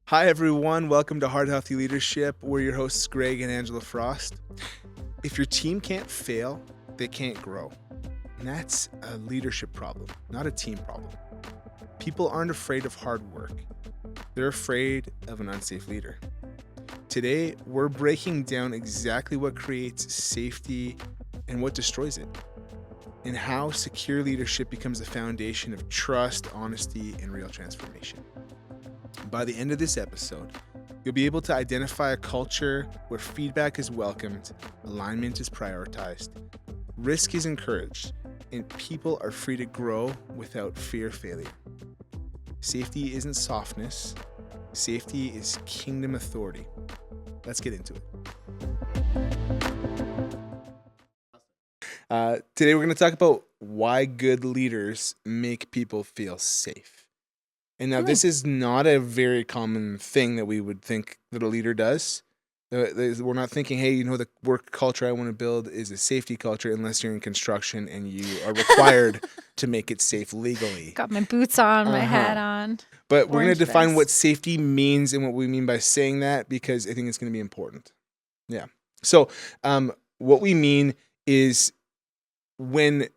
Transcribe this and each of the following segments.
Hi, everyone. Welcome to Heart Healthy Leadership. We're your hosts, Greg and Angela Frost. If your team can't fail, they can't grow. And that's a leadership problem, not a team problem. People aren't afraid of hard work. They're afraid of an unsafe leader. Today, we're breaking down exactly what creates safety and what destroys it, and how secure leadership becomes the foundation of trust, honesty, and real transformation. By the end of this episode, you'll be able to identify a culture where feedback is welcomed, alignment is prioritized, risk is encouraged, and people are free to grow without fear of failure. Safety isn't softness. Safety is kingdom authority. Let's get into it. Today we're going to talk about why good leaders make people feel safe. And now this is not a very common thing that we would think that a leader does. We're not thinking, hey, the work culture I want to build is a safety culture, unless you're in construction and you are required to make it safe legally. Got my boots on, my hat on. But we're going to define vest. what safety means and what we mean by saying that, because I think it's going to be important. Yeah. So what we mean is when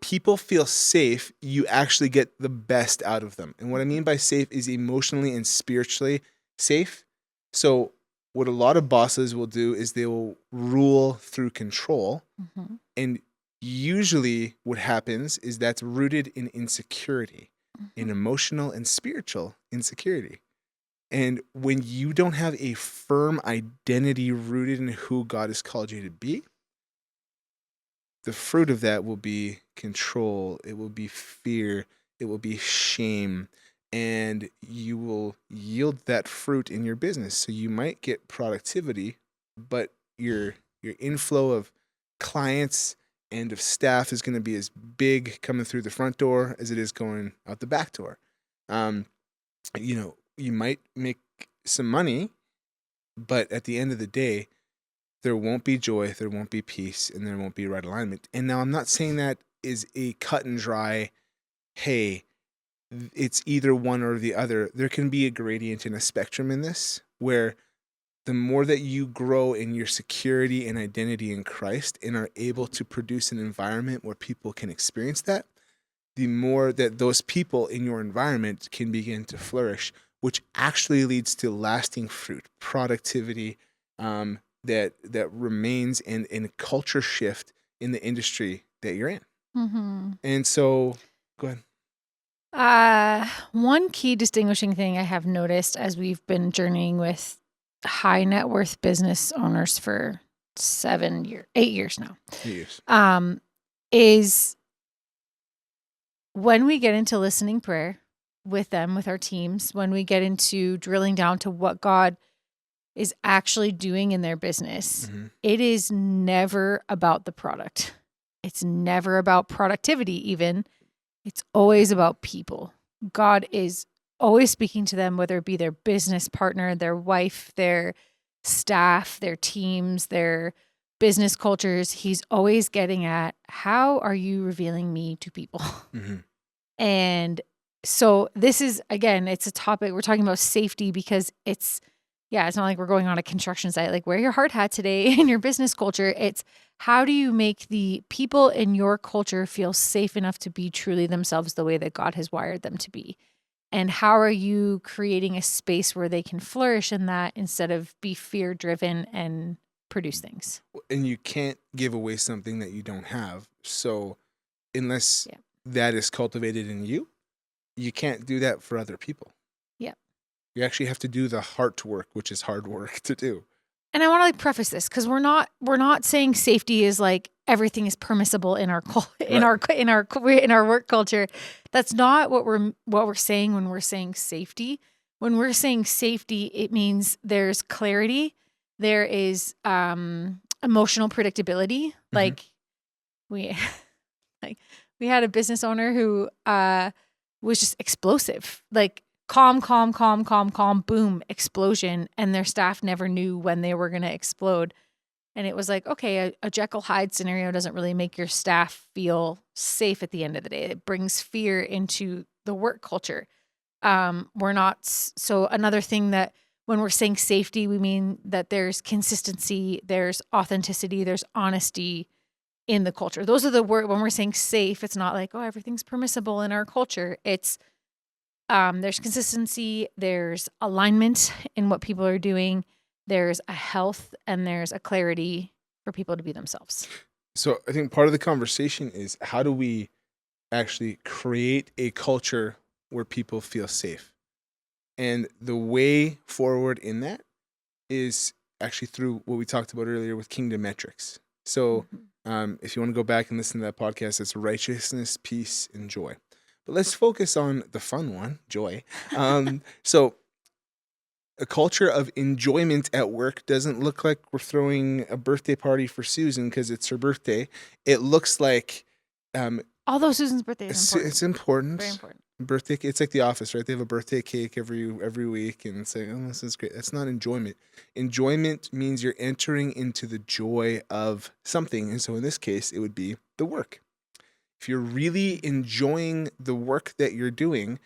people feel safe, you actually get the best out of them. And what I mean by safe is emotionally and spiritually safe. So what a lot of bosses will do is they will rule through control. Mm-hmm. And usually what happens is that's rooted in insecurity, in emotional and spiritual insecurity. And when you don't have a firm identity rooted in who God has called you to be, the fruit of that will be control, it will be fear, it will be shame, and you will yield that fruit in your business. So you might get productivity, but your inflow of clients and of staff is going to be as big coming through the front door as it is going out the back door. You might make some money, but at the end of the day, there won't be joy, there won't be peace, and there won't be right alignment. And now I'm not saying that is a cut and dry, hey, it's either one or the other. There can be a gradient and a spectrum in this, where the more that you grow in your security and identity in Christ and are able to produce an environment where people can experience that, the more that those people in your environment can begin to flourish, which actually leads to lasting fruit, productivity, that remains in culture shift in the industry that you're in. Mm-hmm. And so, go ahead. One key distinguishing thing I have noticed as we've been journeying with high net worth business owners for 8 years now, 8 years, is when we get into listening prayer with them, with our teams, when we get into drilling down to what God is actually doing in their business, mm-hmm. It is never about the product. It's never about productivity even. It's always about people. God is always speaking to them, whether it be their business partner, their wife, their staff, their teams, their business cultures. He's always getting at, how are you revealing me to people? Mm-hmm. And so this is, again, it's a topic, we're talking about safety because it's not like we're going on a construction site, like wear your hard hat today in your business culture. It's how do you make the people in your culture feel safe enough to be truly themselves the way that God has wired them to be? And how are you creating a space where they can flourish in that instead of be fear driven and produce things? And you can't give away something that you don't have. So unless that is cultivated in you, you can't do that for other people. You actually have to do the heart work, which is hard work to do. And I want to preface this because we're not saying safety is like everything is permissible in our work culture. That's not what we're saying when we're saying safety. When we're saying safety, it means there's clarity, there is emotional predictability. Mm-hmm. Like we had a business owner who was just explosive, like calm, boom, explosion. And their staff never knew when they were going to explode. And it was like, okay, a Jekyll Hyde scenario doesn't really make your staff feel safe at the end of the day. It brings fear into the work culture. We're not so another thing that when we're saying safety, we mean that there's consistency, there's authenticity, there's honesty in the culture. Those are the word when we're saying safe, it's not like, oh, everything's permissible in our culture. It's there's consistency, there's alignment in what people are doing, there's a health, and there's a clarity for people to be themselves. So I think part of the conversation is how do we actually create a culture where people feel safe? And the way forward in that is actually through what we talked about earlier with kingdom metrics. So if you want to go back and listen to that podcast, it's righteousness, peace, and joy. But let's focus on the fun one, joy. So a culture of enjoyment at work doesn't look like we're throwing a birthday party for Susan because it's her birthday. It looks like although Susan's birthday is important. It's important. Very important. Birthday. It's like The Office, right? They have a birthday cake every week, and it's like, oh, this is great. That's not enjoyment. Enjoyment means you're entering into the joy of something, and so in this case, it would be the work. If you're really enjoying the work that you're doing,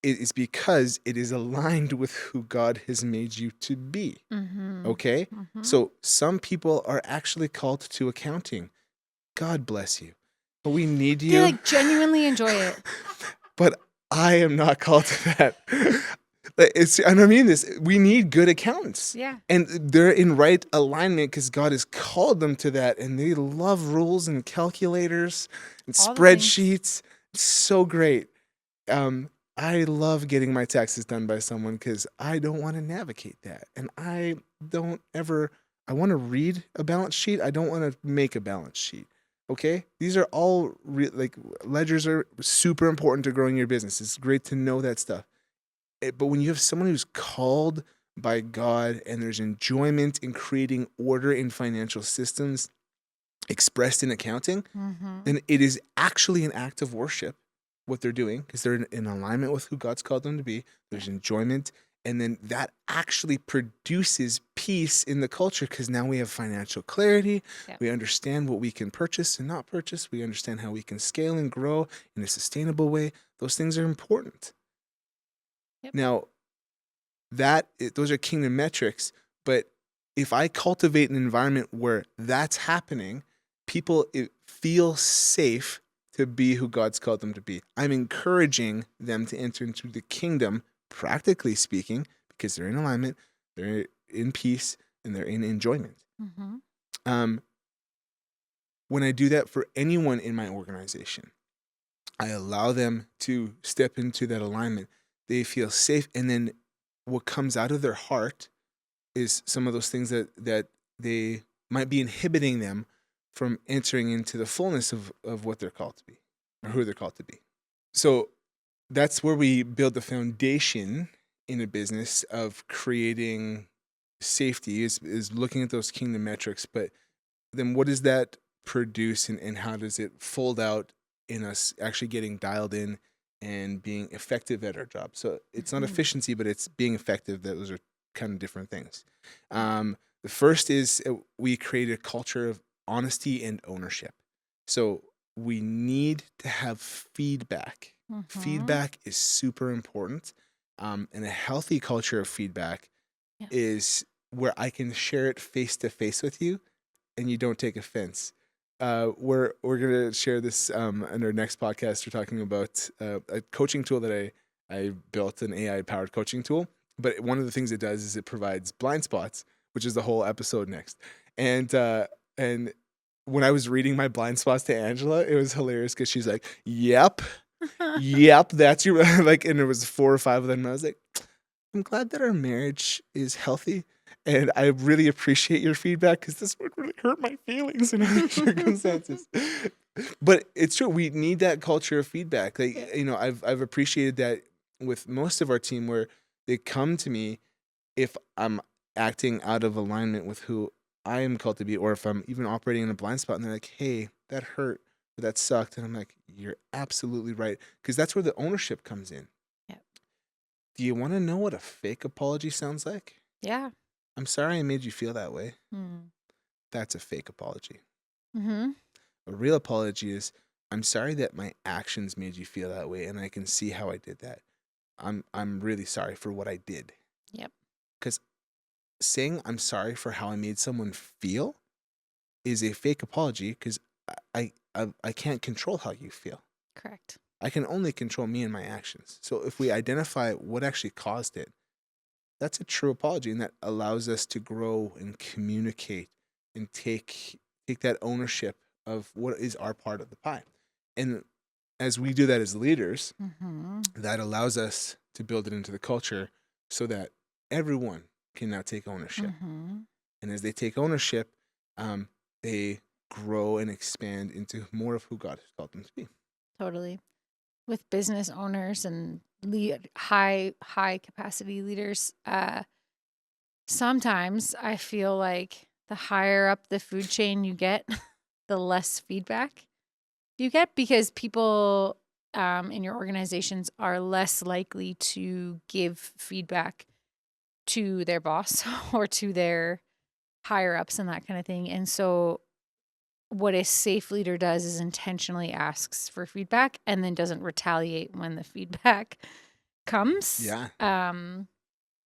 it is because it is aligned with who God has made you to be. Okay? So some people are actually called to accounting. God bless you. But we need you. They like genuinely enjoy it. But I am not called to that. And I mean this. We need good accountants. Yeah. And they're in right alignment because God has called them to that. And they love rules and calculators and All the spreadsheets. It's so great. I love getting my taxes done by someone because I don't want to navigate that. And I want to read a balance sheet. I don't want to make a balance sheet. Okay? These are all like ledgers are super important to growing your business. It's great to know that stuff. But when you have someone who's called by God and there's enjoyment in creating order in financial systems expressed in accounting, then it is actually an act of worship what they're doing because they're in alignment with who God's called them to be. There's enjoyment. And then that actually produces peace in the culture because now we have financial clarity. Yep. We understand what we can purchase and not purchase. We understand how we can scale and grow in a sustainable way. Those things are important. Yep. Now, those are kingdom metrics. But if I cultivate an environment where that's happening, people feel safe to be who God's called them to be. I'm encouraging them to enter into the kingdom, practically speaking, because they're in alignment, they're in peace, and they're in enjoyment. When I do that for anyone in my organization, I allow them to step into that alignment. They feel safe, and then what comes out of their heart is some of those things that they might be inhibiting them from entering into the fullness of what they're called to be or who they're called to be. So that's where we build the foundation in a business of creating safety is looking at those kingdom metrics. But then what does that produce and how does it fold out in us actually getting dialed in and being effective at our job? So it's not efficiency, but it's being effective. Those are kind of different things. The first is we create a culture of honesty and ownership. So we need to have feedback. Feedback is super important. And a healthy culture of feedback is where I can share it face to face with you and you don't take offense. We're going to share this in our next podcast. We're talking about a coaching tool that I built, an AI powered coaching tool. But one of the things it does is it provides blind spots, which is the whole episode next. And when I was reading my blind spots to Angela, it was hilarious because she's like, yep, that's your, like, and there was 4 or 5 of them. And I was like, I'm glad that our marriage is healthy. And I really appreciate your feedback because this would really hurt my feelings in other circumstances. But it's true. We need that culture of feedback. Like, I've appreciated that with most of our team where they come to me if I'm acting out of alignment with who I am called to be, or if I'm even operating in a blind spot and they're like, hey, that hurt, or that sucked. And I'm like, you're absolutely right. Because that's where the ownership comes in. Yep. Do you want to know what a fake apology sounds like? Yeah. I'm sorry I made you feel that way. That's a fake apology. A real apology is, I'm sorry that my actions made you feel that way, and I can see how I did that. I'm really sorry for what I did. Yep. Because saying I'm sorry for how I made someone feel is a fake apology, because I can't control how you feel. Correct. I can only control me and my actions. So if we identify what actually caused it, that's a true apology, and that allows us to grow and communicate and take that ownership of what is our part of the pie. And as we do that as leaders, Mm-hmm. that allows us to build it into the culture so that everyone can now take ownership. Mm-hmm. And as they take ownership, they grow and expand into more of who God has called them to be. Totally. With business owners and high capacity leaders, sometimes I feel like the higher up the food chain you get, the less feedback you get, because people in your organizations are less likely to give feedback to their boss or to their higher ups and that kind of thing. And so what a safe leader does is intentionally asks for feedback and then doesn't retaliate when the feedback comes. Yeah.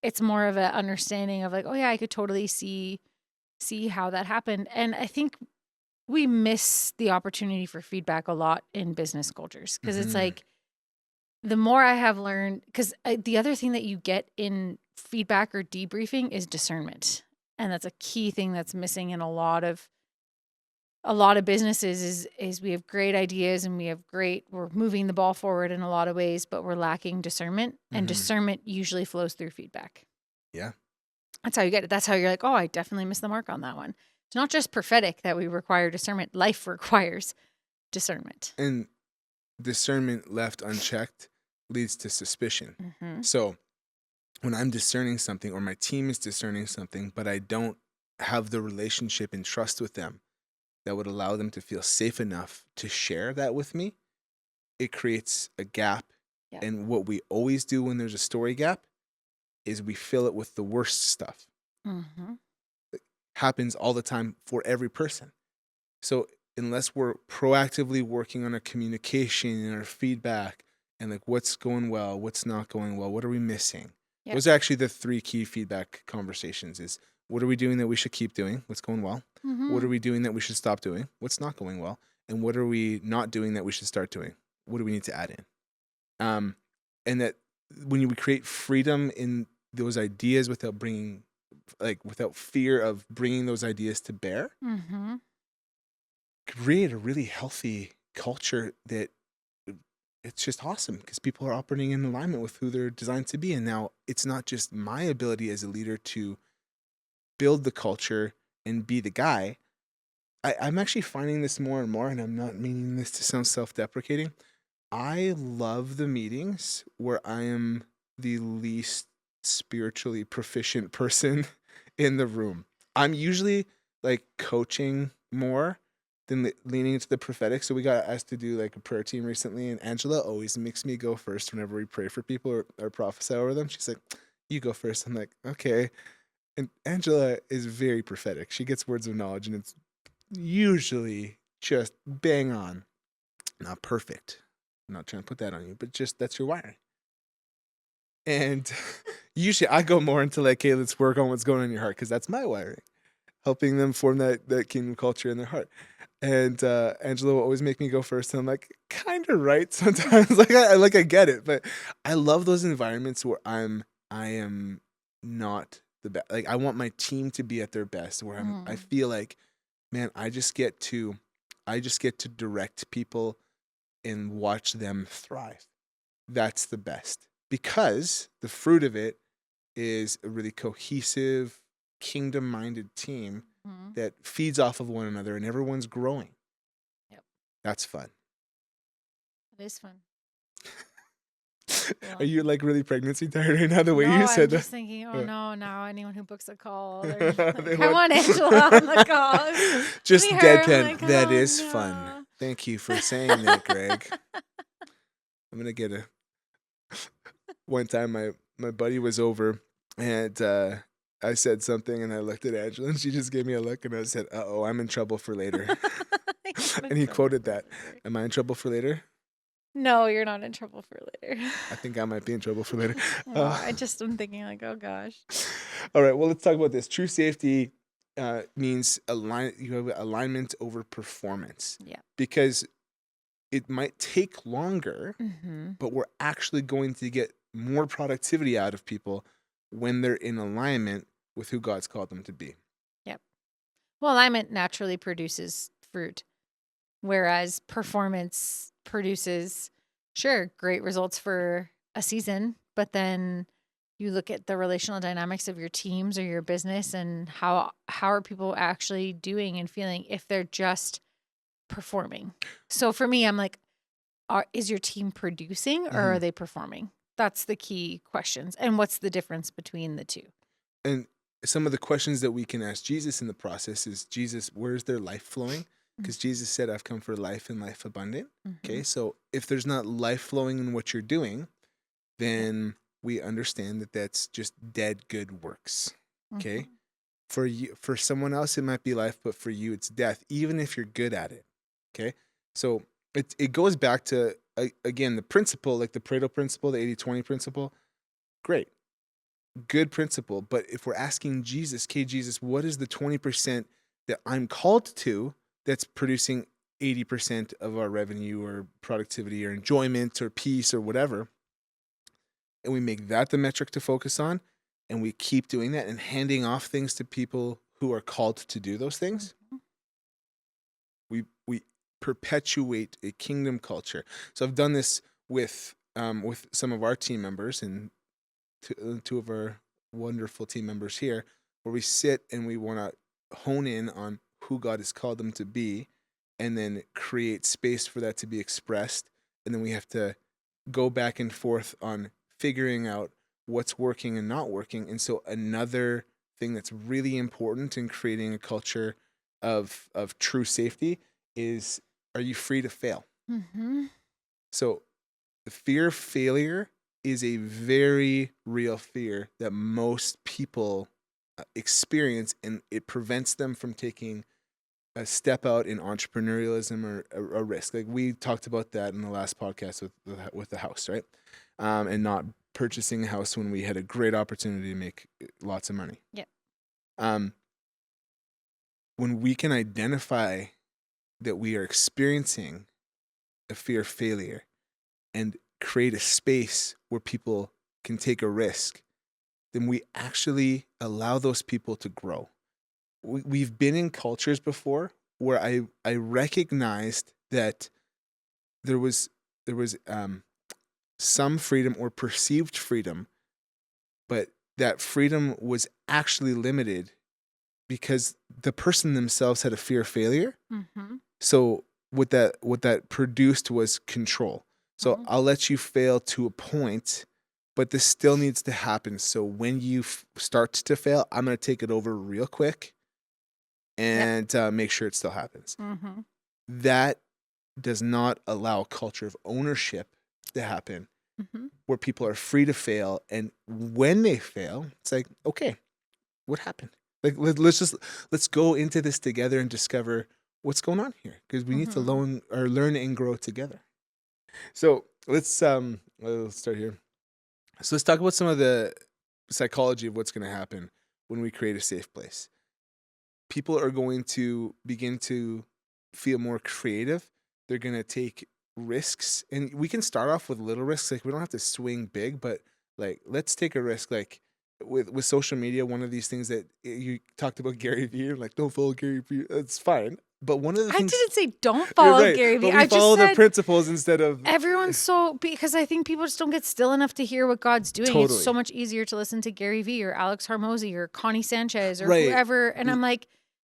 It's more of an understanding of like, oh yeah, I could totally see how that happened. And I think we miss the opportunity for feedback a lot in business cultures, because it's like, the more I have learned, because the other thing that you get in feedback or debriefing is discernment. And that's a key thing that's missing in a lot of businesses is we have great ideas and we're moving the ball forward in a lot of ways, but we're lacking discernment, and discernment usually flows through feedback. Yeah. That's how you get it. That's how you're like, oh, I definitely missed the mark on that one. It's not just prophetic that we require discernment. Life requires discernment. And discernment left unchecked leads to suspicion. Mm-hmm. So when I'm discerning something, or my team is discerning something, but I don't have the relationship and trust with them that would allow them to feel safe enough to share that with me, it creates a gap. Yep. And what we always do when there's a story gap is we fill it with the worst stuff. Mm-hmm. It happens all the time for every person. So unless we're proactively working on our communication and our feedback and like what's going well, what's not going well, what are we missing? Yep. Those are actually the 3 key feedback conversations: is what are we doing that we should keep doing? What's going well? Mm-hmm. What are we doing that we should stop doing? What's not going well? And what are we not doing that we should start doing? What do we need to add in? And that when we create freedom in those ideas without fear of bringing those ideas to bear, Mm-hmm. create a really healthy culture that it's just awesome, because people are operating in alignment with who they're designed to be. And now it's not just my ability as a leader to build the culture and be the guy. I'm actually finding this more and more, and I'm not meaning this to sound self-deprecating. I love the meetings where I am the least spiritually proficient person in the room. I'm usually like coaching more than leaning into the prophetic. So we got asked to do like a prayer team recently, and Angela always makes me go first whenever we pray for people or prophesy over them. She's like, you go first. I'm like, okay. And Angela is very prophetic. She gets words of knowledge, and it's usually just bang on. Not perfect. I'm not trying to put that on you, but just that's your wiring. And usually I go more into like, hey, let's work on what's going on in your heart, because that's my wiring, helping them form that kingdom culture in their heart. And Angela will always make me go first, and I'm like, kind of right sometimes. I get it, but I love those environments where I am not the best. Like I want my team to be at their best, where I feel like, man, I just get to direct people and watch them thrive. That's the best, because the fruit of it is a really cohesive, kingdom-minded team that feeds off of one another, and everyone's growing. Yep. That's fun. It is fun. Are you like really pregnancy tired right now? The way no, you said I'm that. just thinking, oh no, now anyone who books a call, They like, I want Angela on the call. Just Give me her. deadpan. Like, That oh, is no. fun. Thank you for saying that, Greg. I'm gonna get a. One time, my buddy was over, and I said something, and I looked at Angela, and she just gave me a look, and I said, "Uh-oh, I'm in trouble for later." And he quoted that. Am I in trouble for later? No, you're not in trouble for later. I think I might be in trouble for later. Oh, I just am thinking like, oh gosh. All right, well, let's talk about this. True safety means you have alignment over performance. Yeah. Because it might take longer, Mm-hmm. but we're actually going to get more productivity out of people when they're in alignment with who God's called them to be. Yep. Well, alignment naturally produces fruit, whereas performance produces, sure, great results for a season, but then you look at the relational dynamics of your teams or your business and how are people actually doing and feeling if they're just performing. So for me, I'm like, is your team producing or are they performing? That's the key questions. And what's the difference between the two? And some of the questions that we can ask Jesus in the process is, Jesus, where's their life flowing? Because Jesus said, I've come for life and life abundant. Okay, so if there's not life flowing in what you're doing, then we understand that that's just dead good works. Okay, for you, for someone else it might be life, but for you it's death, even if you're good at it. Okay, so it goes back to again the principle, like the Pareto principle, the 80-20 principle. Great, good principle, but if we're asking Jesus, okay, Jesus, what is the 20% that I'm called to that's producing 80% of our revenue or productivity or enjoyment or peace or whatever, and we make that the metric to focus on, and we keep doing that and handing off things to people who are called to do those things, we perpetuate a kingdom culture. So I've done this with some of our team members and two of our wonderful team members here, where we sit and we want to hone in on who God has called them to be, and then create space for that to be expressed, and then we have to go back and forth on figuring out what's working and not working. And so another thing that's really important in creating a culture of true safety is, are you free to fail? So the fear of failure is a very real fear that most people experience, and it prevents them from taking a step out in entrepreneurialism or a risk. Like we talked about that in the last podcast with the house, right? And not purchasing a house when we had a great opportunity to make lots of money. Yeah. When we can identify that we are experiencing a fear of failure and create a space where people can take a risk, then we actually allow those people to grow. We've been in cultures before where I recognized that there was some freedom or perceived freedom, but that freedom was actually limited because the person themselves had a fear of failure. So what that produced was control. So I'll let you fail to a point, but this still needs to happen. So when you start to fail, I'm going to take it over real quick and make sure it still happens. That does not allow a culture of ownership to happen, where people are free to fail. And when they fail, it's like, okay, what happened? Like, let's go into this together and discover what's going on here, because we need to learn and grow together. So let's start here. So let's talk about some of the psychology of what's going to happen when we create a safe place. People are going to begin to feel more creative. They're going to take risks, and we can start off with little risks. Like we don't have to swing big, but like let's take a risk. Like with social media, one of these things that you talked about Gary Vee, like don't follow Gary Vee. It's fine. But one of the things I didn't say don't follow Gary Vee. But we follow the principles instead of everyone's because I think people just don't get still enough to hear what God's doing. Totally. It's so much easier to listen to Gary Vee or Alex Hormozy or Connie Sanchez or whoever. And I'm like,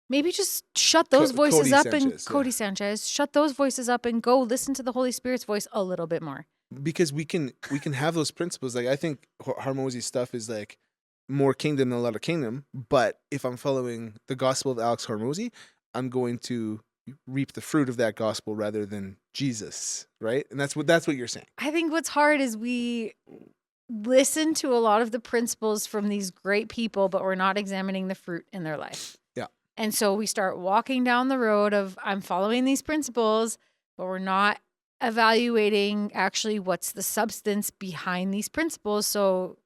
maybe just shut those voices up Cody Sanchez, shut those voices up and go listen to the Holy Spirit's voice a little bit more. Because we can have those principles. Like I think Hormozy's stuff is like more kingdom than a lot of kingdom. But if I'm following the gospel of Alex Hormozy, I'm going to reap the fruit of that gospel rather than Jesus, right? And that's what you're saying. I think what's hard is we listen to a lot of the principles from these great people, but we're not examining the fruit in their life. Yeah. And so we start walking down the road of I'm following these principles, but we're not evaluating actually what's the substance behind these principles. So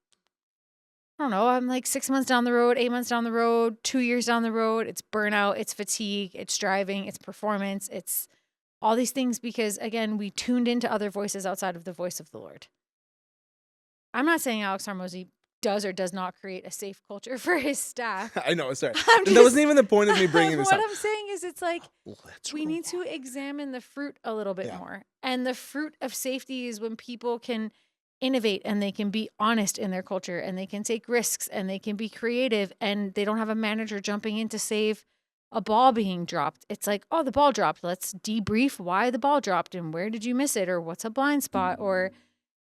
I don't know, I'm like 6 months down the road, 8 months down the road, 2 years down the road. It's burnout, it's fatigue, it's driving, it's performance, it's all these things because, again, we tuned into other voices outside of the voice of the Lord. I'm not saying Alex Hormozy does or does not create a safe culture for his staff. I know, sorry. That wasn't even the point of me bringing this what up. I'm saying is it's like we need to examine the fruit a little bit more. And the fruit of safety is when people can innovate and they can be honest in their culture and they can take risks and they can be creative and they don't have a manager jumping in to save a ball being dropped. It's like, oh, the ball dropped. Let's debrief why the ball dropped and where did you miss it or what's a blind spot, or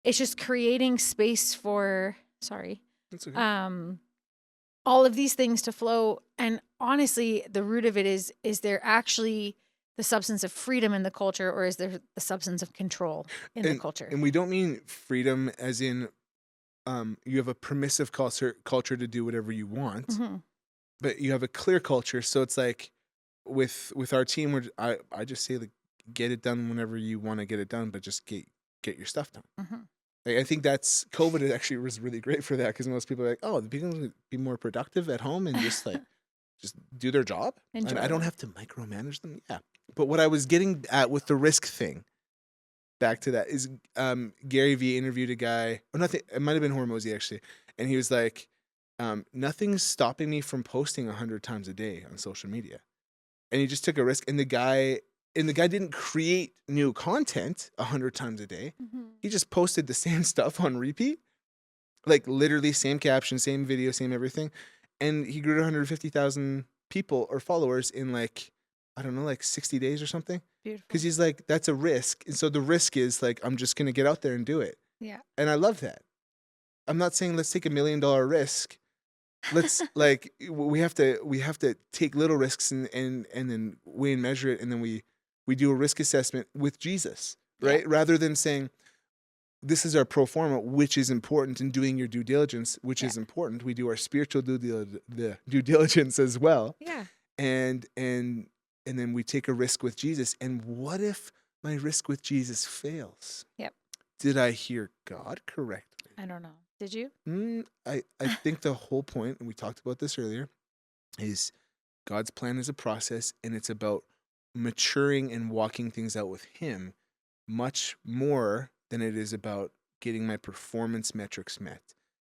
it's just creating space for, sorry, That's okay. all of these things to flow. And honestly, the root of it is there actually the substance of freedom in the culture, or is there the substance of control in the culture? And we don't mean freedom as in you have a permissive culture to do whatever you want, Mm-hmm. but you have a clear culture. So it's like with our team, I just say, like, get it done whenever you want to get it done, but just get your stuff done. Mm-hmm. Like, I think that's COVID actually was really great for that, because most people are like, oh, the people can be more productive at home and just like just do their job. And I don't have to micromanage them. Yeah. But what I was getting at with the risk thing, back to that, is Gary Vee interviewed a guy, or nothing, it might have been Hormozy actually, and he was like, nothing's stopping me from posting 100 times a day on social media. And he just took a risk, and the guy didn't create new content 100 times a day. Mm-hmm. He just posted the same stuff on repeat, like literally same caption, same video, same everything, and he grew to 150,000 people or followers in like, I don't know, like 60 days or something. Beautiful. Because he's like, that's a risk, and so the risk is like, I'm just gonna get out there and do it. Yeah. And I love that. I'm not saying let's take $1 million risk. Let's like we have to take little risks and then weigh and measure it, and then we do a risk assessment with Jesus, right? Yeah. Rather than saying this is our pro forma, which is important, in doing your due diligence, which is important. We do our spiritual due diligence as well. Yeah. And then we take a risk with Jesus. And what if my risk with Jesus fails? Yep. Did I hear God correctly? I don't know. Did you? I think the whole point, and we talked about this earlier, is God's plan is a process, and it's about maturing and walking things out with Him much more than it is about getting my performance metrics met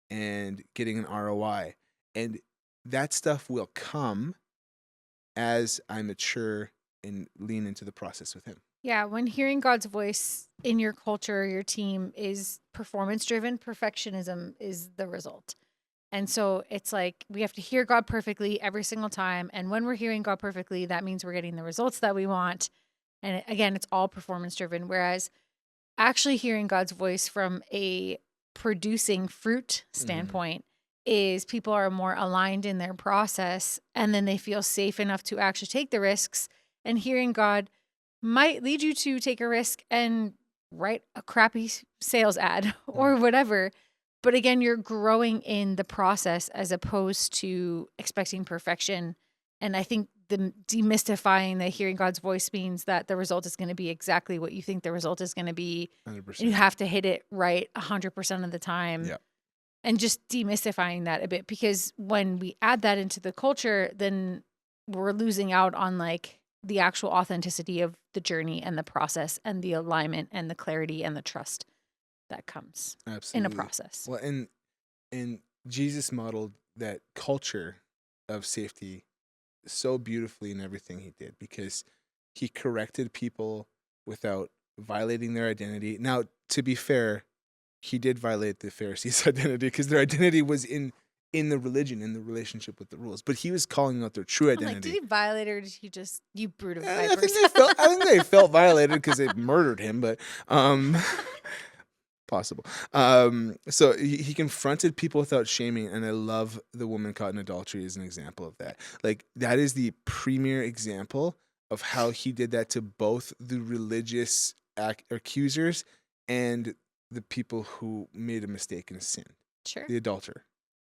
and getting an ROI. And that stuff will come as I mature and lean into the process with Him. Yeah, when hearing God's voice in your culture or your team is performance driven, perfectionism is the result. And so it's like we have to hear God perfectly every single time. And when we're hearing God perfectly, that means we're getting the results that we want. And again, it's all performance driven. Whereas actually hearing God's voice from a producing fruit standpoint is people are more aligned in their process, and then they feel safe enough to actually take the risks. And hearing God might lead you to take a risk and write a crappy sales ad or whatever. But again, you're growing in the process as opposed to expecting perfection. And I think the demystifying that hearing God's voice means that the result is going to be exactly what you think the result is going to be. 100%. And you have to hit it right 100% of the time. Yeah. And just demystifying that a bit, because when we add that into the culture, then we're losing out on like the actual authenticity of the journey and the process and the alignment and the clarity and the trust that comes in a process. Well, and Jesus modeled that culture of safety so beautifully in everything He did, because He corrected people without violating their identity. Now, to be fair, He did violate the Pharisees' identity, because their identity was in the religion, in the relationship with the rules. But He was calling out their true identity. I'm like, did He violate, or did He just, you brood of vipers? I think they felt violated because they murdered Him, but possible. So he confronted people without shaming, and I love the woman caught in adultery as an example of that. Like, that is the premier example of how He did that to both the religious accusers and the people who made a mistake and sinned. Sure. The adulterer,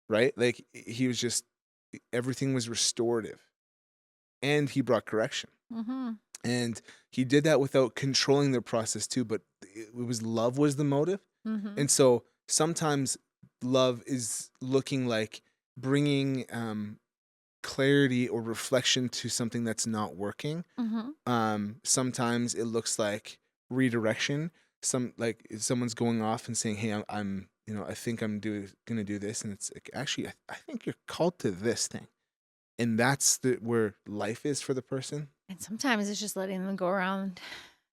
right? Like, He was just, everything was restorative, and He brought correction. And he did that without controlling the process too, but it was love was the motive. Mm-hmm. And so sometimes love is looking like bringing clarity or reflection to something that's not working. Mm-hmm. Sometimes it looks like redirection. Like if someone's going off and saying, "Hey, I'm I think I'm gonna do this," and it's like, actually, I think you're called to this thing, and that's where life is for the person. And sometimes it's just letting them go around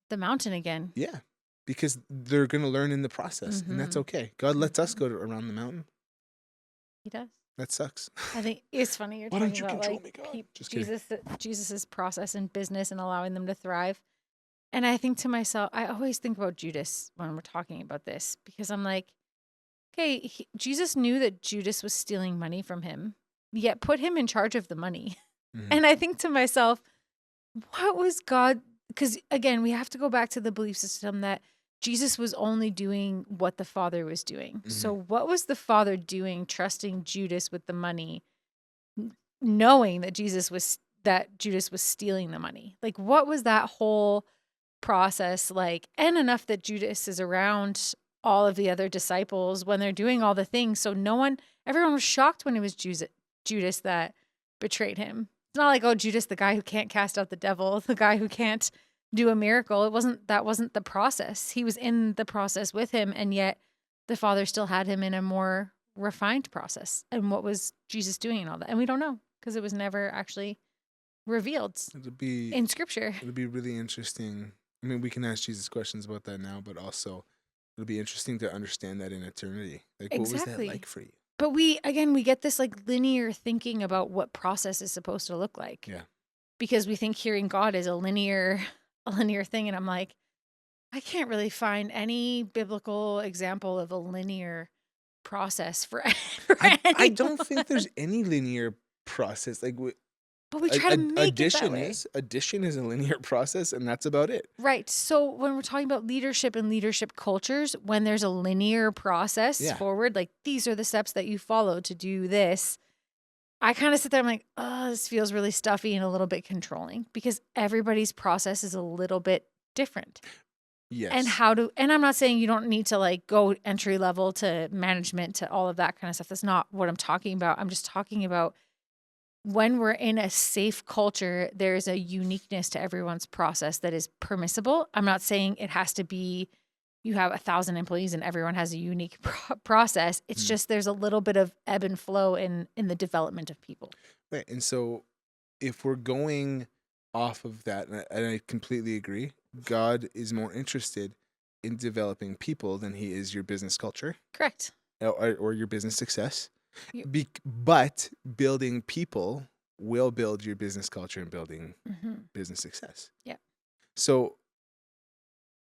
the mountain again. Yeah, because they're gonna learn in the process, and that's Mm-hmm. okay. God lets us Mm-hmm. go around the mountain. He does. That sucks. I think it's funny you're Why don't talking you about control like me, God? Just kidding. Jesus's process in business and allowing them to thrive. And I think to myself, I always think about Judas when we're talking about this because I'm like, okay, Jesus knew that Judas was stealing money from him, yet put him in charge of the money. Mhm. And I think to myself, what was God? Because again, we have to go back to the belief system that Jesus was only doing what the Father was doing. So, what was the Father doing, trusting Judas with the money, knowing that Judas was stealing the money? Like, what was that whole process like? And enough that Judas is around all of the other disciples when they're doing all the things. So everyone was shocked when it was Judas that betrayed him. It's not like, oh, Judas, the guy who can't cast out the devil, the guy who can't do a miracle. That wasn't the process. He was in the process with him, and yet the Father still had him in a more refined process. And what was Jesus doing and all that? And we don't know because it was never actually revealed in Scripture. It'll be really interesting. I mean, we can ask Jesus questions about that now, but also it'll be interesting to understand that in eternity. Like, what was that like for you? But we get this like linear thinking about what process is supposed to look like. Yeah. Because we think hearing God is a linear thing. And I'm like, I can't really find any biblical example of a linear process for I don't think there's any linear process. Like, but we try to make it that way. Addition is a linear process, and that's about it. Right. So when we're talking about leadership and leadership cultures, when there's a linear process forward, like these are the steps that you follow to do this, I kind of sit there, I'm like, oh, this feels really stuffy and a little bit controlling because everybody's process is a little bit different. Yes. And I'm not saying you don't need to like go entry level to management to all of that kind of stuff. That's not what I'm talking about. I'm just talking about when we're in a safe culture, there's a uniqueness to everyone's process that is permissible. I'm not saying it has to be you have 1,000 employees and everyone has a unique process. It's just there's a little bit of ebb and flow in the development of people. Right. And so if we're going off of that, and I completely agree, God is more interested in developing people than he is your business culture. Correct. Or your business success. But building people will build your business culture and building business success. Yeah. So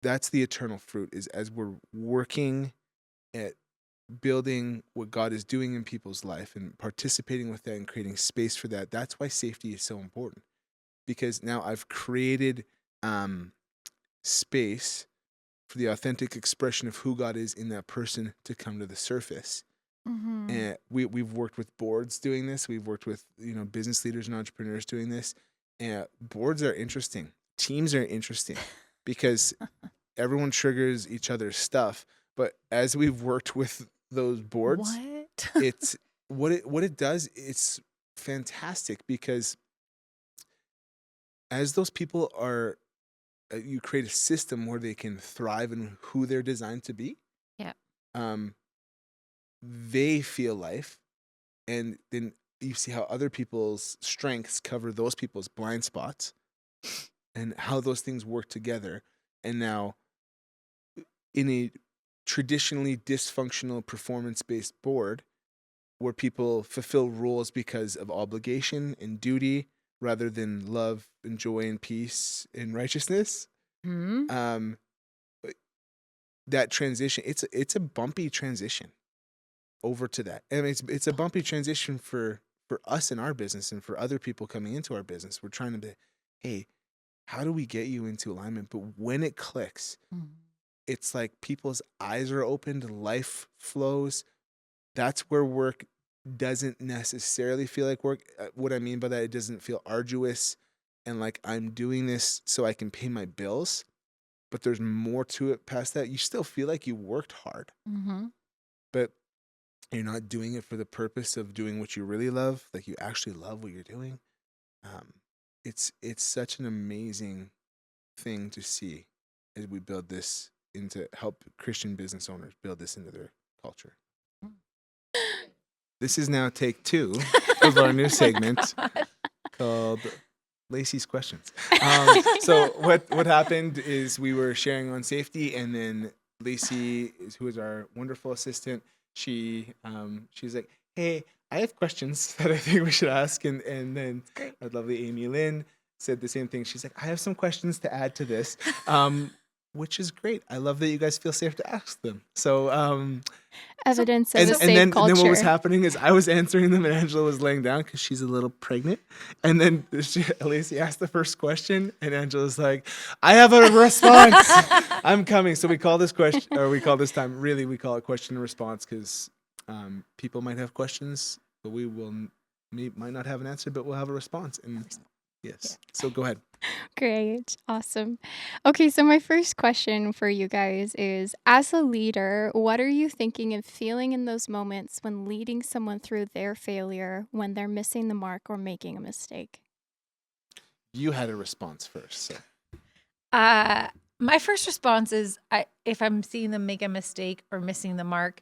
that's the eternal fruit, is as we're working at building what God is doing in people's life and participating with that and creating space for that. That's why safety is so important, because now I've created space for the authentic expression of who God is in that person to come to the surface. And we've worked with boards doing this. We've worked with business leaders and entrepreneurs doing this. And boards are interesting. Teams are interesting because everyone triggers each other's stuff. But as we've worked with those boards, it's what it does. It's fantastic because as those people are, you create a system where they can thrive in who they're designed to be. Yeah. They feel life, and then you see how other people's strengths cover those people's blind spots and how those things work together. And now in a traditionally dysfunctional performance-based board where people fulfill roles because of obligation and duty rather than love and joy and peace and righteousness, that transition, it's a bumpy transition over to that. I mean, it's a bumpy transition for us in our business and for other people coming into our business. We're trying to be, hey, how do we get you into alignment? But when it clicks, it's like people's eyes are opened, life flows. That's where work doesn't necessarily feel like work. What I mean by that, it doesn't feel arduous. and like I'm doing this so I can pay my bills, but there's more to it past that. You still feel like you worked hard, Mm-hmm. but you're not doing it for the purpose of doing what you really love. Like you actually love what you're doing. Um, it's such an amazing thing to see as we build this into help Christian business owners build this into their culture. This is now take 2 of our new segment called Lacey's Questions. So what happened is we were sharing on safety, and then Lacey, who is our wonderful assistant, she's like, "Hey, I have questions that I think we should ask," and then our lovely Amy Lynn said the same thing. She's like, "I have some questions to add to this," which is great. I love that you guys feel safe to ask them. So Evidence of a safe then culture. and then what was happening is I was answering them and Angela was laying down because she's a little pregnant. And then Lacey asked the first question and Angela's like, "I have a response. I'm coming." So we call this question, or we call this time, really we call it question and response, because people might have questions, but we might not have an answer, but we'll have a response. And yes, so go ahead. Great. Awesome. Okay, so my first question for you guys is, as a leader, what are you thinking and feeling in those moments when leading someone through their failure, when they're missing the mark or making a mistake? You had a response first. So. My first response is, if I'm seeing them make a mistake or missing the mark,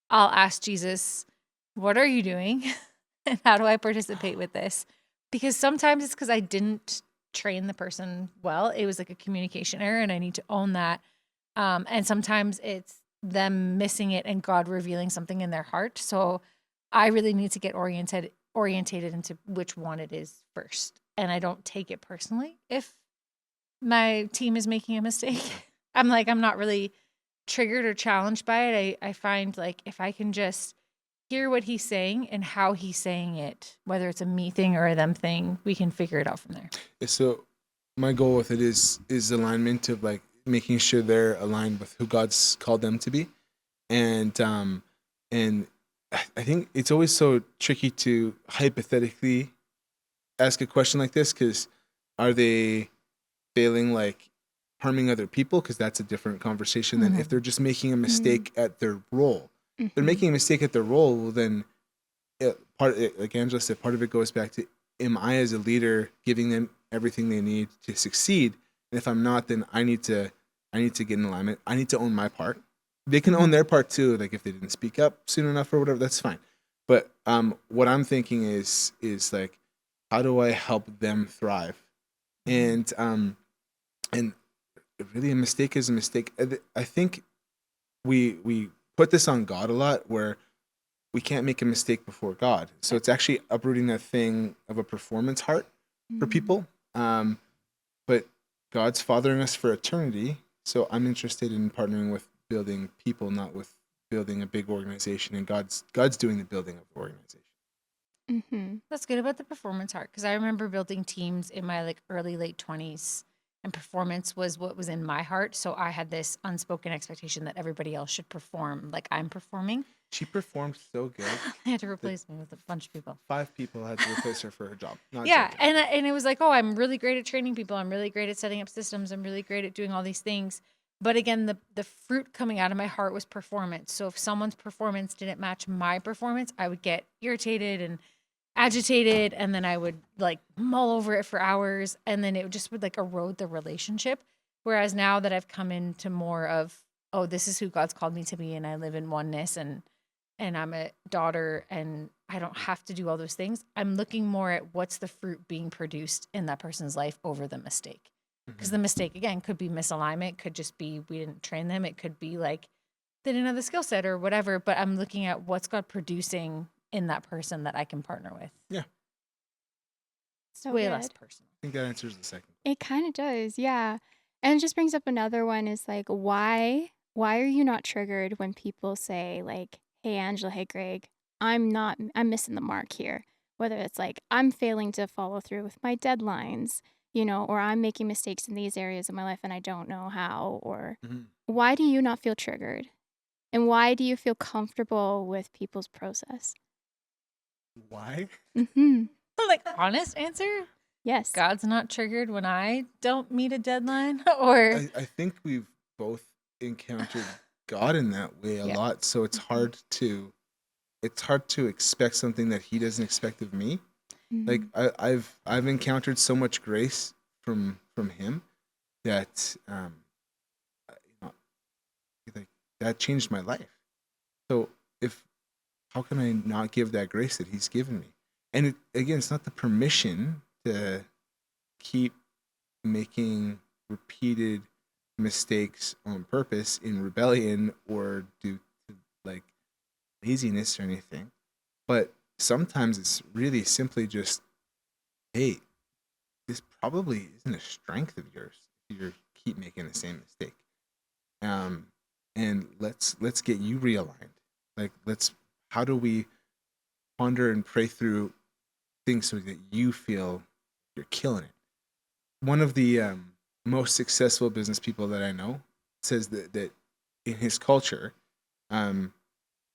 I'll ask Jesus, "What are you doing? And how do I participate with this?" Because sometimes it's because I didn't train the person well. It was like a communication error, and I need to own that. And sometimes it's them missing it and God revealing something in their heart. So I really need to get orientated into which one it is first. And I don't take it personally if my team is making a mistake. I'm not really triggered or challenged by it. I find like if I can just hear what he's saying and how he's saying it, whether it's a me thing or a them thing, we can figure it out from there. So my goal with it is alignment of like making sure they're aligned with who God's called them to be. And I think it's always so tricky to hypothetically ask a question like this, because are they failing like harming other people? Because that's a different conversation than if they're just making a mistake at their role. If they're making a mistake at their role, well, then like Angela said, part of it goes back to, am I as a leader giving them everything they need to succeed? And if I'm not, then I need to get in alignment. I need to own my part. They can own their part too. Like if they didn't speak up soon enough or whatever, that's fine. But what I'm thinking is like, how do I help them thrive? And really, a mistake is a mistake. I think we put this on God a lot, where we can't make a mistake before God. So it's actually uprooting that thing of a performance heart for people. But God's fathering us for eternity. So I'm interested in partnering with building people, not with building a big organization. And God's doing the building of the organization. That's good about the performance heart, because I remember building teams in my like early late 20s, and performance was what was in my heart. So I had this unspoken expectation that everybody else should perform like I'm performing. She performed so good. They had to replace me with a bunch of people. 5 people had to replace her for her job. Yeah, and it was like, oh, I'm really great at training people. I'm really great at setting up systems. I'm really great at doing all these things. But again, the fruit coming out of my heart was performance. So if someone's performance didn't match my performance, I would get irritated and agitated, and then I would like mull over it for hours, and then it just would like erode the relationship. Whereas now that I've come into more of, oh, this is who God's called me to be, and I live in oneness, and I'm a daughter, and I don't have to do all those things. I'm looking more at what's the fruit being produced in that person's life over the mistake. Because the mistake, again, could be misalignment, could just be we didn't train them. It could be like they didn't have the skill set or whatever. But I'm looking at what's God producing in that person that I can partner with. Yeah. So way good. less personal. I think that answers the second. It kind of does, yeah. And it just brings up another one is like, why are you not triggered when people say like, "Hey, Angela, hey, Greg, I'm missing the mark here." Whether it's like, I'm failing to follow through with my deadlines, or I'm making mistakes in these areas of my life and I don't know how, or why do you not feel triggered? And why do you feel comfortable with people's process? Why? Mm-hmm. Like honest answer? Yes. God's not triggered when I don't meet a deadline, or I think we've both encountered God in that way a Yeah. lot, so it's Mhm. hard to expect something that he doesn't expect of me. Like Mhm. I've encountered so much grace from him that you know, like that changed my life. So if how can I not give that grace that he's given me? And again, it's not the permission to keep making repeated mistakes on purpose in rebellion or due to like laziness or anything. But sometimes it's really simply just, hey, this probably isn't a strength of yours if you keep making the same mistake. Um, and let's get you realigned. Like let's how do we ponder and pray through things so that you feel you're killing it. One of the most successful business people that I know says that in his culture, um,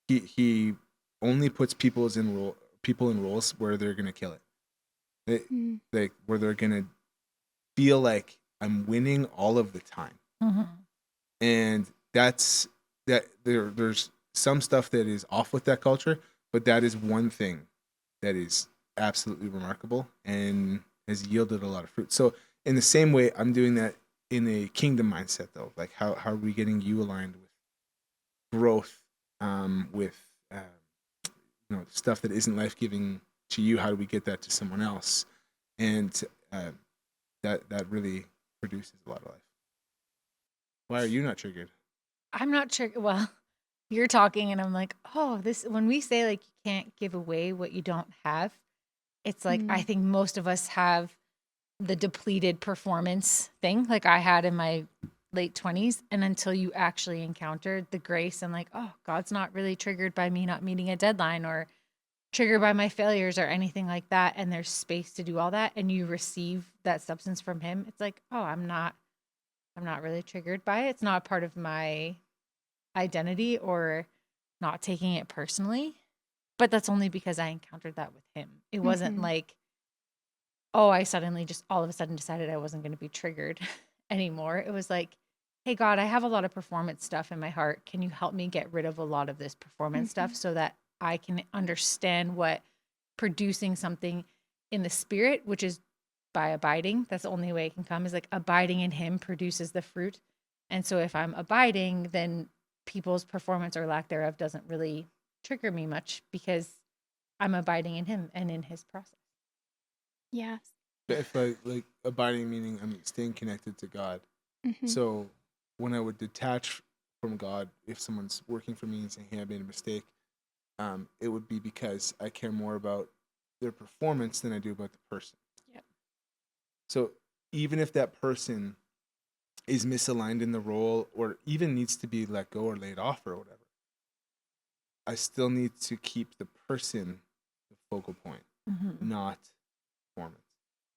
he only puts people in roles where they're gonna kill it. Mm. Like where they're gonna feel like I'm winning all of the time, Mhm. and that's that. There's some stuff that is off with that culture, but that is one thing that is absolutely remarkable and has yielded a lot of fruit. So in the same way, I'm doing that in a kingdom mindset though. Like how are we getting you aligned with growth, with stuff that isn't life giving to you? How do we get that to someone else? And uh, that really produces a lot of life. Why are you not triggered? I'm not sure. Well, you're talking, and I'm like, oh, this. When we say like you can't give away what you don't have, it's like I Mm. think most of us have the depleted performance thing, like I had in my late 20s, and until you actually encountered the grace and like, oh, God's not really triggered by me not meeting a deadline or triggered by my failures or anything like that, and there's space to do all that, and you receive that substance from Him, it's like, oh, I'm not really triggered by it. It's not part of my identity or not taking it personally. But that's only because I encountered that with him. It wasn't Mhm. like, oh, I suddenly just all of a sudden decided I wasn't going to be triggered anymore. It was like, hey, God, I have a lot of performance stuff in my heart. Can you help me get rid of a lot of this performance stuff Mhm. so that I can understand what producing something in the spirit, which is by abiding, that's the only way it can come, is like abiding in Him produces the fruit. And so if I'm abiding, then people's performance or lack thereof doesn't really trigger me much because I'm abiding in Him and in His process. Yes. But if I like abiding, meaning I'm staying connected to God. Mhm. So when I would detach from God, if someone's working for me and saying, "Hey, I made a mistake," it would be because I care more about their performance than I do about the person. Yep. So even if that person is misaligned in the role or even needs to be let go or laid off or whatever, I still need to keep the person the focal point, Mm-hmm. not performance.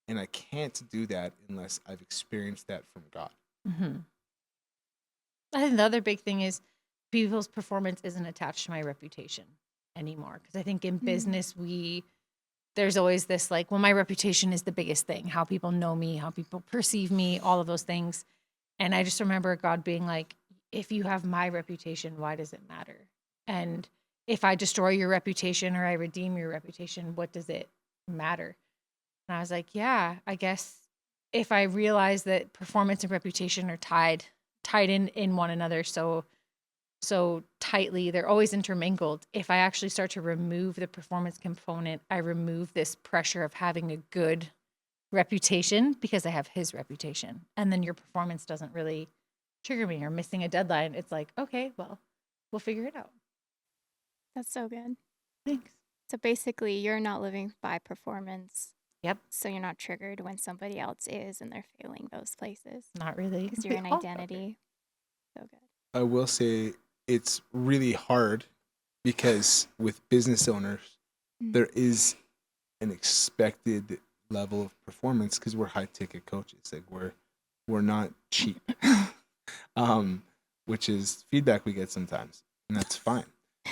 And I can't do that unless I've experienced that from God. Mm-hmm. I think the other big thing is people's performance isn't attached to my reputation anymore. Because I think in Mm. business, there's always this like, well, my reputation is the biggest thing, how people know me, how people perceive me, all of those things. And I just remember God being like, if you have my reputation, why does it matter? And if I destroy your reputation or I redeem your reputation, what does it matter? And I was like, yeah, I guess if I realize that performance and reputation are tied in one another so tightly, they're always intermingled. If I actually start to remove the performance component, I remove this pressure of having a good reputation because I have his reputation. And then your performance doesn't really trigger me or missing a deadline. It's like, okay, well, we'll figure it out. That's so good. Thanks. So basically, you're not living by performance. Yep. So you're not triggered when somebody else is and they're failing those places Not really. because you're We an all are. identity. So good. I will say it's really hard because with business owners, Mm. there is an expected level of performance because we're high ticket coaches. Like we're not cheap, um, which is feedback we get sometimes, and that's fine.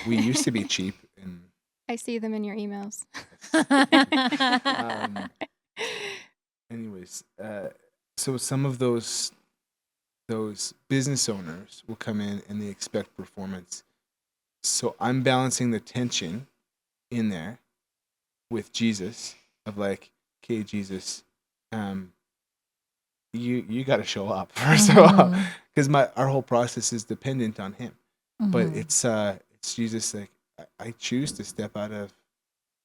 We used to be cheap, and I see them in your emails. um, stories. So some of those business owners will come in and they expect performance. So I'm balancing the tension in there with Jesus of like, okay, Jesus, you got to show up first of all, because our whole process is dependent on Him. But it's Jesus, like I choose to step out of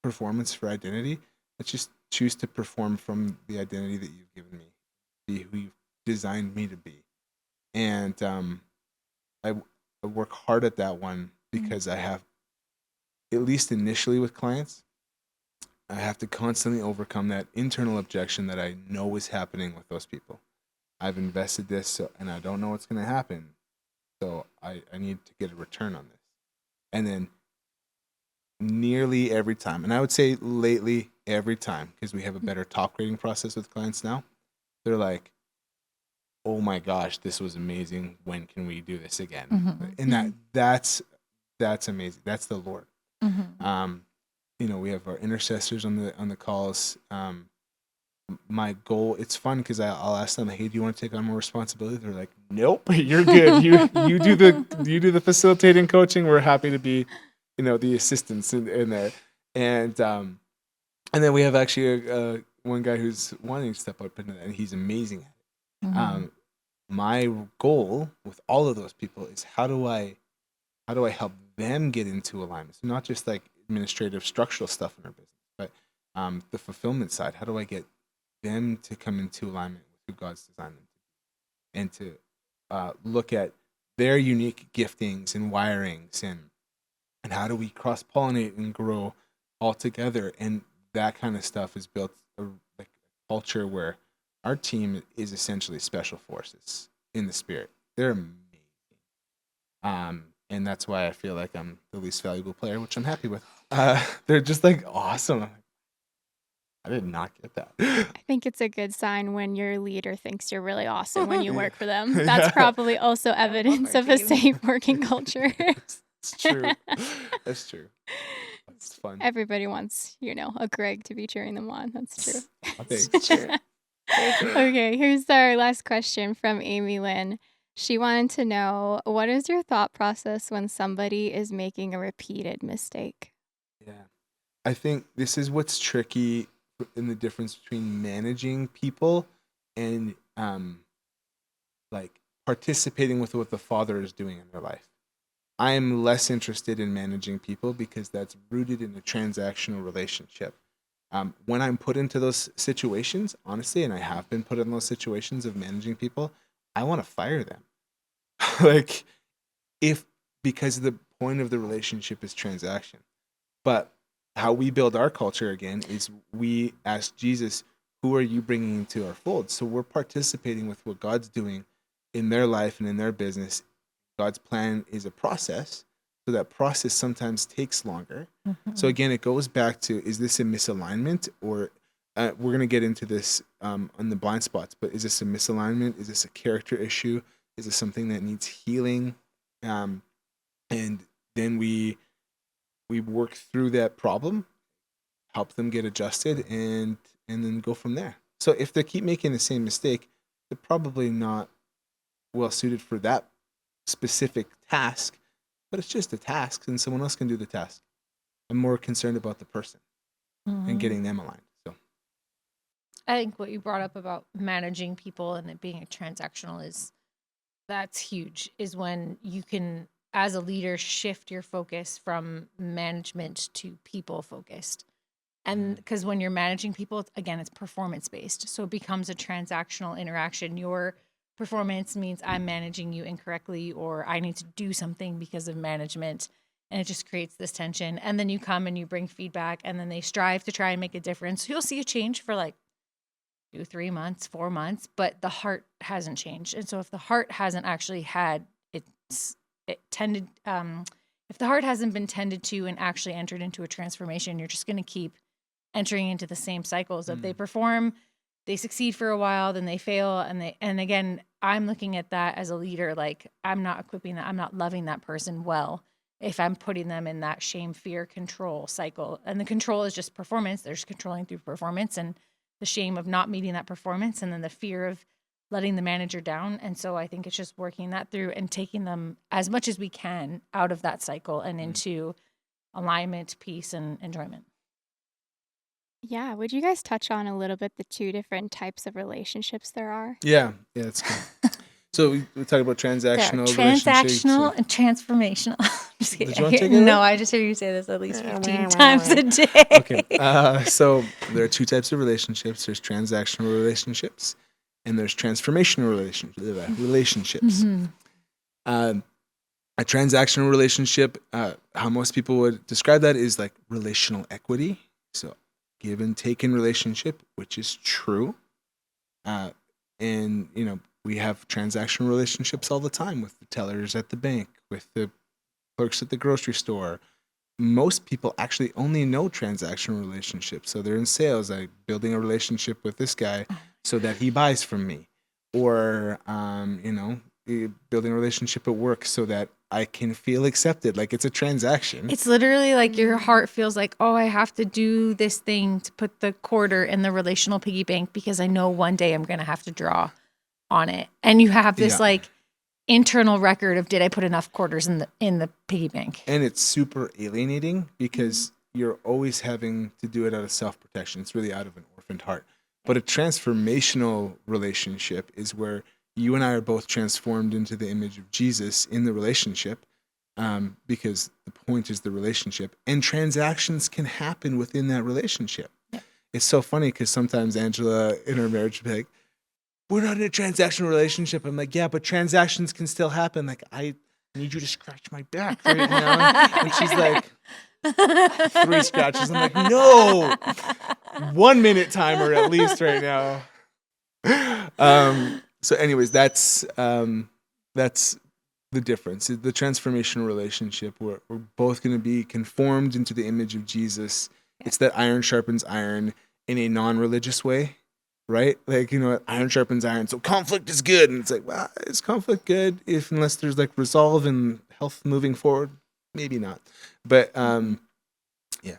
performance for identity. Let's just choose to perform from the identity that you've given me, be who you've designed me to be. And I work hard at that one because I have, at least initially with clients, I have to constantly overcome that internal objection that I know is happening with those people. I've invested this, and I don't know what's going to happen. So I need to get a return on this. And then nearly every time, and I would say lately every time, because we have a better top grading process with clients now, they're like, oh my gosh, this was amazing. When can we do this again? And that's amazing. That's the Lord. We have our intercessors on the calls. My goal, it's fun because I'll ask them, hey, do you want to take on more responsibility? They're like, nope, you're good. You do the facilitating coaching. We're happy to be, the assistants in there. And then we have actually one guy who's wanting to step up into that, and he's amazing at it. My goal with all of those people is how do I help them get into alignment? So not just like administrative structural stuff in our business, but the fulfillment side. How do I get them to come into alignment with who God's designed them to be, and to look at their unique giftings and wirings, and how do we cross-pollinate and grow all together? And that kind of stuff is built like a culture where our team is essentially special forces in the spirit. They're amazing. And that's why I feel like I'm the least valuable player, which I'm happy with. They're just like awesome. I did not get that. I think it's a good sign when your leader thinks you're really awesome when you work for them. That's probably also evidence of a safe working culture. It's true. That's true. It's fun. Everybody wants, a Greg to be cheering them on. That's true. Thanks. True. Okay, here's our last question from Amy Lynn. She wanted to know, what is your thought process when somebody is making a repeated mistake? Yeah. I think this is what's tricky in the difference between managing people and like participating with what the Father is doing in their life. I am less interested in managing people because that's rooted in a transactional relationship. When I'm put into those situations, honestly, and I have been put in those situations of managing people, I want to fire them. Like, because the point of the relationship is transaction. But how we build our culture again is we ask Jesus, who are you bringing into our fold? So we're participating with what God's doing in their life and in their business. God's plan is a process. So that process sometimes takes longer. So again, it goes back to, is this a misalignment? Or we're going to get into this on the blind spots, but is this a misalignment? Is this a character issue? Is this something that needs healing? And then we work through that problem, help them get adjusted, and then go from there. So if they keep making the same mistake, they're probably not well suited for that specific task, but it's just a task and someone else can do the task. I'm more concerned about the person and getting them aligned. So I think what you brought up about managing people and it being a transactional that's huge, is when you can, as a leader, shift your focus from management to people focused. And because when you're managing people, again, it's performance based. So it becomes a transactional interaction. Your performance means I'm managing you incorrectly, or I need to do something because of management. And it just creates this tension. And then you come and you bring feedback, and then they strive to try and make a difference. You'll see a change for like 2, 3 months, 4 months, but the heart hasn't changed. And so if the heart hasn't actually had if the heart hasn't been tended to and actually entered into a transformation, you're just going to keep entering into the same cycles of they perform, they succeed for a while, then they fail. And again, I'm looking at that as a leader, like I'm not equipping that, I'm not loving that person well if I'm putting them in that shame, fear, control cycle. And the control is just performance. They're just controlling through performance. And the shame of not meeting that performance and then the fear of letting the manager down. And so I think it's just working that through and taking them as much as we can out of that cycle and into alignment, peace, and enjoyment. Yeah. Would you guys touch on a little bit the two different types of relationships there are? Yeah, that's good. So we talk about There are transactional transactional relationships. and transformational. Just kidding. Did you want to take it? No, I just hear you say this at least 15 times a day. Okay. So there are two types of relationships. There's transactional relationships, and there's transformational relationships. A transactional relationship, how most people would describe that, is like relational equity. So give and take in relationship, which is true. And, we have transactional relationships all the time with the tellers at the bank, with the clerks at the grocery store. Most people actually only know transactional relationships. So they're in sales, like building a relationship with this guy so that he buys from me. Or, building a relationship at work so that I can feel accepted. Like it's a transaction. It's literally like your heart feels like, oh, I have to do this thing to put the quarter in the relational piggy bank because I know one day I'm going to have to draw on it. And you have this like internal record of, did I put enough quarters in the piggy bank? And it's super alienating because you're always having to do it out of self-protection. It's really out of an orphaned heart. But a transformational relationship is where you and I are both transformed into the image of Jesus in the relationship, because the point is the relationship, and transactions can happen within that relationship. Yeah. It's so funny because sometimes Angela in her marriage will be like, we're not in a transactional relationship. I'm like, yeah, but transactions can still happen. Like, I need you to scratch my back right now. And she's like, 3 scratches. I'm like, no, 1 minute timer at least right now. So anyways, that's the difference. The transformational relationship, we're both going to be conformed into the image of Jesus. Yeah. It's that iron sharpens iron in a non-religious way, right? Like, iron sharpens iron. So conflict is good. And it's like, well, is conflict good unless there's like resolve and health moving forward? Maybe not. But yeah. Does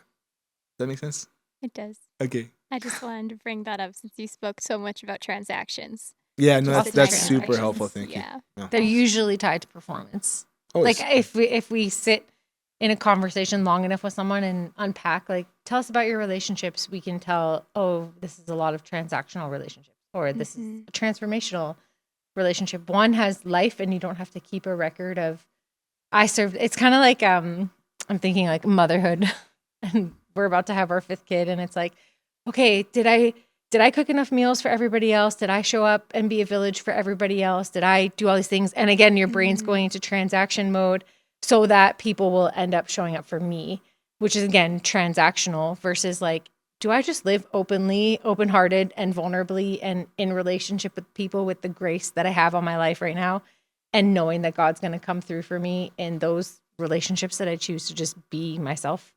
that make sense? It does. Okay. I just wanted to bring that up since you spoke so much about transactions. Yeah, no, Just the that's super transactions. helpful. Thank you. Yeah. No. They're usually tied to performance. Always. Like if we sit in a conversation long enough with someone and unpack, like, tell us about your relationships, we can tell, oh, this is a lot of transactional relationships, or this is a transformational relationship. One has life and you don't have to keep a record of, it's kind of like, I'm thinking like motherhood and we're about to have our 5th kid. And it's like, okay, did I cook enough meals for everybody else? Did I show up and be a village for everybody else? Did I do all these things? And again, your brain's going into transaction mode so that people will end up showing up for me, which is again, transactional versus like, do I just live openly, open-hearted and vulnerably and in relationship with people with the grace that I have on my life right now and knowing that God's going to come through for me in those relationships that I choose to just be myself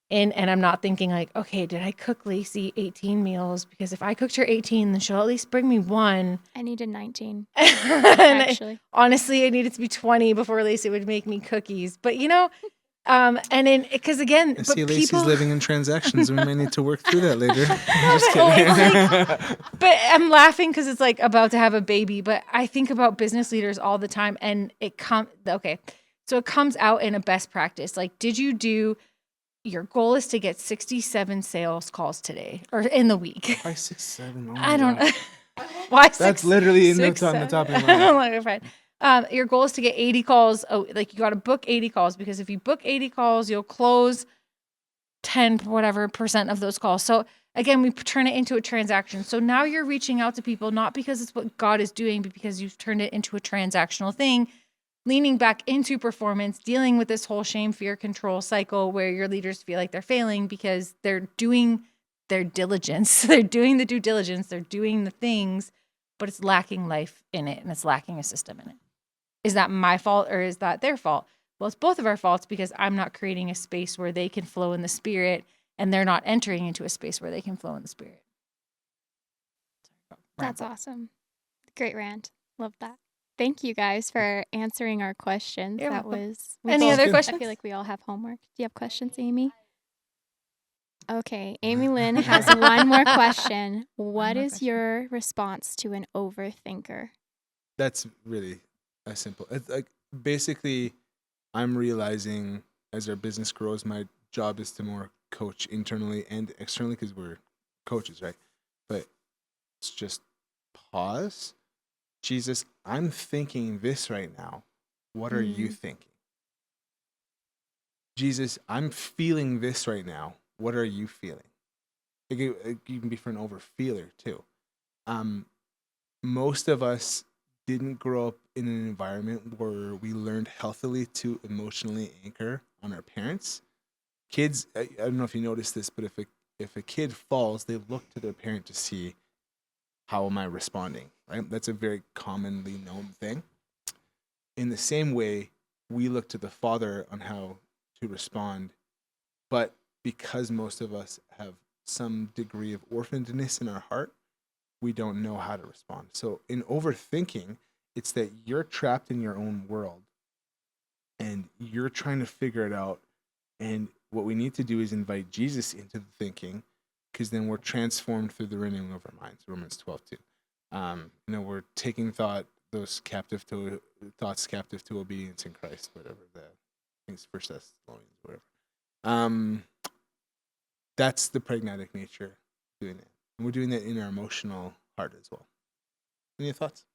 in. And I'm not thinking like, okay, did I cook Lacey 18 meals? Because if I cooked her 18, then she'll at least bring me 1. I needed 19. Actually. Honestly, I needed to be 20 before Lacey would make me cookies. But and then because again, I see Lacey's living in transactions. We may need to work through that later. I'm just kidding. But I'm laughing because it's like about to have a baby. But I think about business leaders all the time, and so it comes out in a best practice. Like, did you do? Your goal is to get 67 sales calls today or in the week. Why 6, 7? Oh I don't know. Why 6? That's literally on the top of my mind. Your goal is to get 80 calls. Oh, like you got to book 80 calls because if you book 80 calls, you'll close 10% of those calls. So again, we turn it into a transaction. So now you're reaching out to people, not because it's what God is doing, but because you've turned it into a transactional thing, leaning back into performance, dealing with this whole shame, fear, control cycle where your leaders feel like they're failing because they're doing their diligence. They're doing the due diligence. They're doing the things, but it's lacking life in it and it's lacking a system in it. Is that my fault or is that their fault? Well, it's both of our faults because I'm not creating a space where they can flow in the spirit and they're not entering into a space where they can flow in the spirit. That's awesome. Great rant. Love that. Thank you guys for answering our questions. Any other questions? I feel like we all have homework. Do you have questions, Amy? Okay, Amy Lynn has one more question. What more is question. your response to an overthinker? That's really simple. It's like basically, I'm realizing as our business grows, my job is to more coach internally and externally because we're coaches, right? But it's just pause. Jesus, I'm thinking this right now. What are you Mm. thinking? Jesus, I'm feeling this right now. What are you feeling? It can be for an overfeeler too. Most of us didn't grow up in an environment where we learned healthily to emotionally anchor on our parents. Kids, I don't know if you noticed this, but if a kid falls, they look to their parent to see how am I responding, right? That's a very commonly known thing. In the same way, we look to the father on how to respond, but because most of us have some degree of orphanedness in our heart, we don't know how to respond. So in overthinking, it's that you're trapped in your own world and you're trying to figure it out. And what we need to do is invite Jesus into the thinking, because then we're transformed through the renewing of our minds. Romans 12:2. We're taking thoughts captive to obedience in Christ, whatever the things, First Thessalonians, whatever. That's the pragmatic nature of doing it. And we're doing that in our emotional heart as well. Any thoughts?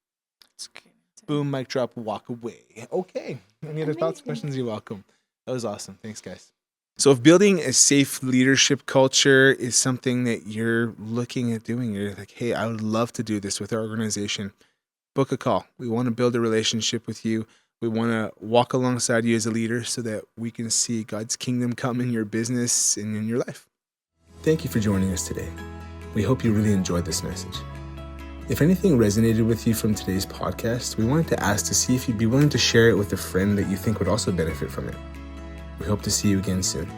Boom, mic drop, walk away. Okay. Any other thoughts, Amazing. questions? You're welcome. That was awesome. Thanks, guys. So if building a safe leadership culture is something that you're looking at doing, you're like, hey, I would love to do this with our organization, book a call. We want to build a relationship with you. We want to walk alongside you as a leader so that we can see God's kingdom come in your business and in your life. Thank you for joining us today. We hope you really enjoyed this message. If anything resonated with you from today's podcast, we wanted to ask to see if you'd be willing to share it with a friend that you think would also benefit from it. We hope to see you again soon.